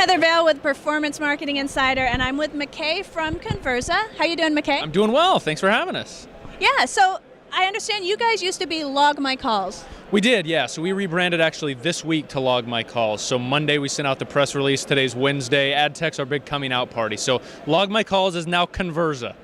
Heather Vale with Performance Marketing Insider, and I'm with McKay from Convirza. How you doing, McKay? I'm doing well. Thanks for having us. Yeah, so I understand you guys used to be Log My Calls. We did, yeah. So we rebranded actually this week to Log My Calls. So Monday we sent out the press release. Today's Wednesday. AdTech's our big coming out party. So Log My Calls is now Convirza.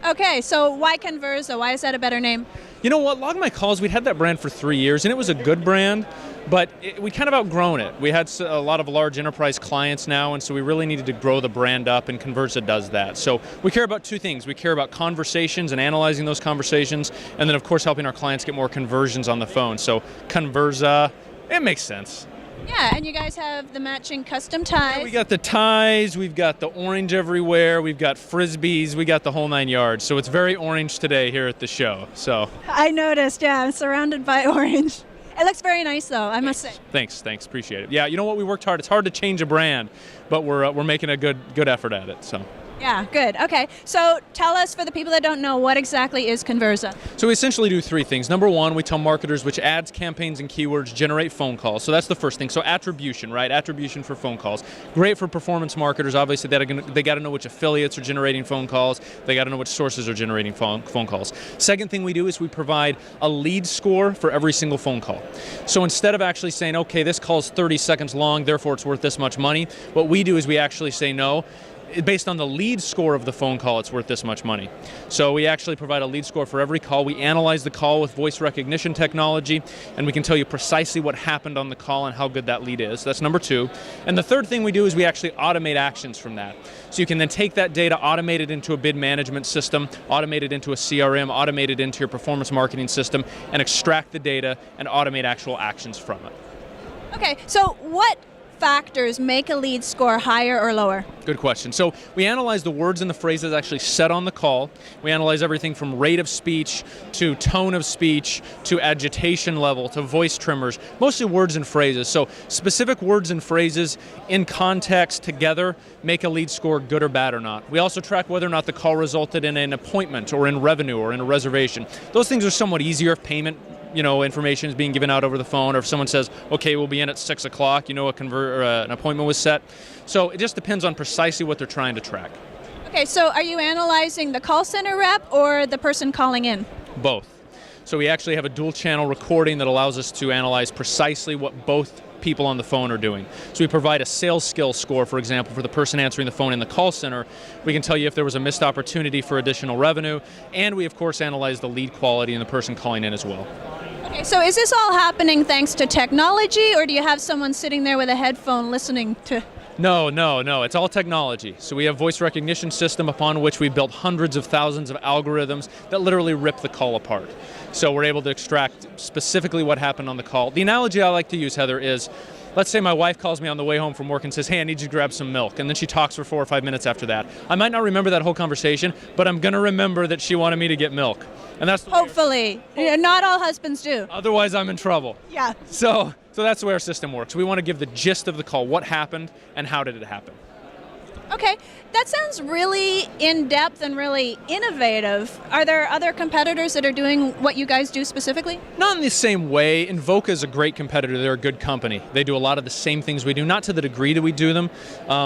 Okay, so why Convirza? Why is that a better name? You know what? Log My Calls, we'd had that brand for 3 years, and it was a good brand, but we kind of outgrown it. We had a lot of large enterprise clients now, and so we really needed to grow the brand up, and Convirza does that. So we care about two things. We care about conversations and analyzing those conversations, and then of course helping our clients get more conversions on the phone. So Convirza, it makes sense. Yeah, and you guys have the matching custom ties. Yeah, we got the ties, we've got the orange everywhere, we've got frisbees, we got the whole 9 yards. So it's very orange today here at the show. So I noticed, yeah, I'm surrounded by orange. It looks very nice though, I must say. Thanks, appreciate it. Yeah, you know what, we worked hard. It's hard to change a brand, but we're making a good effort at it. So. Yeah, good. Okay, so tell us, for the people that don't know, what exactly is Convirza? So we essentially do three things. Number one, we tell marketers which ads, campaigns, and keywords generate phone calls. So that's the first thing. So attribution, right? Attribution for phone calls. Great for performance marketers. Obviously, they got to know which affiliates are generating phone calls. They got to know which sources are generating phone calls. Second thing we do is we provide a lead score for every single phone call. So instead of actually saying, okay, this call is 30 seconds long, therefore it's worth this much money, what we do is we actually say, no, based on the lead score of the phone call, it's worth this much money. So we actually provide a lead score for every call. We analyze the call with voice recognition technology, and we can tell you precisely what happened on the call and how good that lead is. That's number two. And the third thing we do is we actually automate actions from that. So you can then take that data, automate it into a bid management system, automate it into a CRM, automate it into your performance marketing system, and extract the data and automate actual actions from it. Okay, so what factors make a lead score higher or lower? Good question. So we analyze the words and the phrases actually said on the call. We analyze everything from rate of speech to tone of speech to agitation level to voice tremors, mostly words and phrases. So specific words and phrases in context together make a lead score good or bad or not. We also track whether or not the call resulted in an appointment or in revenue or in a reservation. Those things are somewhat easier if payment information is being given out over the phone, or if someone says, okay, we'll be in at 6 o'clock, an appointment was set. So it just depends on precisely what they're trying to track. Okay, so are you analyzing the call center rep or the person calling in? Both. So we actually have a dual channel recording that allows us to analyze precisely what both people on the phone are doing. So we provide a sales skill score, for example, for the person answering the phone in the call center. We can tell you if there was a missed opportunity for additional revenue, and we of course analyze the lead quality in the person calling in as well. Okay, so is this all happening thanks to technology, or do you have someone sitting there with a headphone listening to? No, it's all technology. So we have voice recognition system upon which we built hundreds of thousands of algorithms that literally rip the call apart. So we're able to extract specifically what happened on the call. The analogy I like to use, Heather, is let's say my wife calls me on the way home from work and says, hey, I need you to grab some milk. And then she talks for 4 or 5 minutes after that. I might not remember that whole conversation, but I'm going to remember that she wanted me to get milk. And that's hopefully. Not all husbands do. Otherwise, I'm in trouble. Yeah. So that's the way our system works. We want to give the gist of the call, what happened and how did it happen. Okay, that sounds really in-depth and really innovative. Are there other competitors that are doing what you guys do specifically? Not in the same way. Invoca is a great competitor. They're a good company. They do a lot of the same things we do, not to the degree that we do them.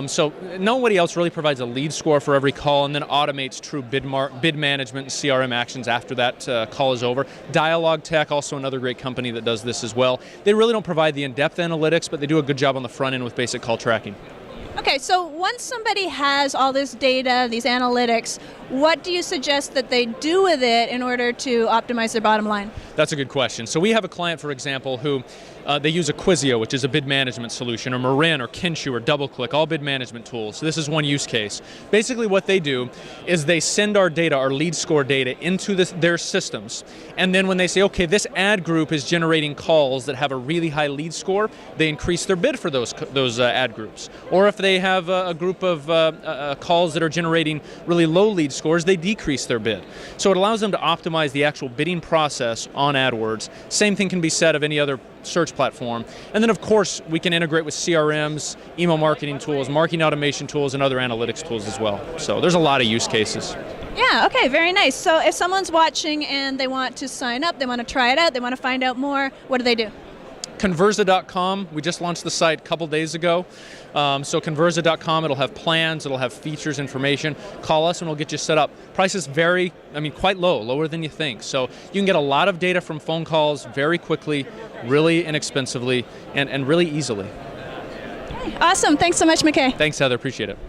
So nobody else really provides a lead score for every call and then automates true bid management and CRM actions after that call is over. Dialogue Tech, also another great company that does this as well. They really don't provide the in-depth analytics, but they do a good job on the front end with basic call tracking. Okay, so once somebody has all this data, these analytics, what do you suggest that they do with it in order to optimize their bottom line? That's a good question. So we have a client, for example, who they use Acquisio, which is a bid management solution, or Marin, or Kinshu, or DoubleClick, all bid management tools. So this is one use case. Basically what they do is they send our data, our lead score data, into their systems. And then when they say, okay, this ad group is generating calls that have a really high lead score, they increase their bid for those ad groups. Or if they have a group of calls that are generating really low lead scores, they decrease their bid. So it allows them to optimize the actual bidding process on AdWords. Same thing can be said of any other search platform. And then of course we can integrate with CRMs, email marketing tools, marketing automation tools, and other analytics tools as well. So there's a lot of use cases. Yeah, okay, very nice. So if someone's watching and they want to sign up, they want to try it out, they want to find out more, what do they do? Convirza.com, we just launched the site a couple days ago. So Convirza.com, it'll have plans, it'll have features, information. Call us and we'll get you set up. Prices vary, quite low, lower than you think. So you can get a lot of data from phone calls very quickly, really inexpensively, and really easily. Awesome. Thanks so much, McKay. Thanks, Heather. Appreciate it.